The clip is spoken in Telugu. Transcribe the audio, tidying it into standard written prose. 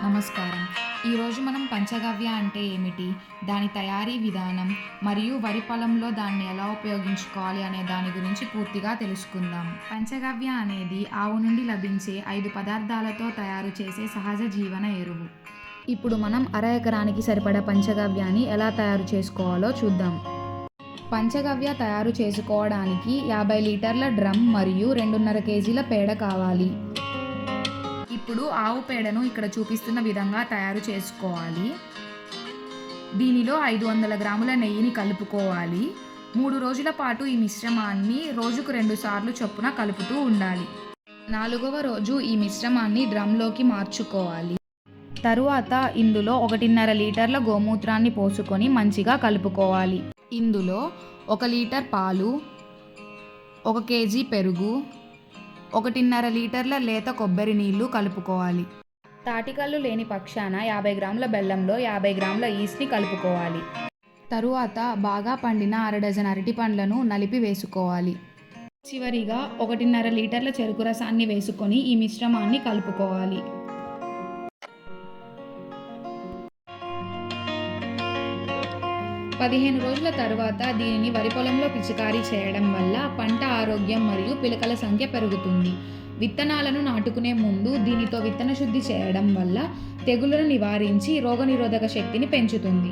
నమస్కారం. ఈరోజు మనం పంచగవ్య అంటే ఏమిటి? దాని తయారీ విధానం మరియు వరి పొలంలో దాన్ని ఎలా ఉపయోగించుకోవాలి అనే దాని గురించి పూర్తిగా తెలుసుకుందాం. పంచగవ్య అనేది ఆవు నుండి లభించే 5 పదార్థాలతో తయారు చేసే సహజ జీవన ఎరువు. ఇప్పుడు మనం అర ఎకరానికి సరిపడా పంచగవ్యాన్ని ఎలా తయారు చేసుకోవాలో చూద్దాం. పంచగవ్య తయారు చేసుకోవడానికి 50 లీటర్ల డ్రమ్ మరియు 2.5 కేజీల పేడ కావాలి. ఇప్పుడు ఆవు పేడను ఇక్కడ చూపిస్తున్న విధంగా తయారు చేసుకోవాలి. దీనిలో 500 గ్రాముల నెయ్యిని కలుపుకోవాలి. 3 రోజుల పాటు ఈ మిశ్రమాన్ని రోజుకు 2 సార్లు చొప్పున కలుపుతూ ఉండాలి. 4వ రోజు ఈ మిశ్రమాన్ని డ్రమ్లోకి మార్చుకోవాలి. తరువాత ఇందులో 1.5 లీటర్ల గోమూత్రాన్ని పోసుకొని మంచిగా కలుపుకోవాలి. ఇందులో 1 లీటర్ పాలు, 1 కేజీ పెరుగు, 1.5 లీటర్ల లేత కొబ్బరి నీళ్లు కలుపుకోవాలి. తాటికల్లు లేని పక్షాన 50 గ్రాముల బెల్లంలో 50 గ్రాముల ఈస్ట్ని కలుపుకోవాలి. తరువాత బాగా పండిన అర డజన్ అరటి పండ్లను నలిపి వేసుకోవాలి. చివరిగా 1.5 లీటర్ల చెరుకు రసాన్ని వేసుకొని ఈ మిశ్రమాన్ని కలుపుకోవాలి. పదిహేను రోజుల తరువాత దీనిని వరి పొలంలో పిచికారీ చేయడం వల్ల పంట ఆరోగ్యం మరియు పిలకల సంఖ్య పెరుగుతుంది. విత్తనాలను నాటుకునే ముందు దీనితో విత్తన శుద్ధి చేయడం వల్ల తెగుళ్లను నివారించి రోగనిరోధక శక్తిని పెంచుతుంది.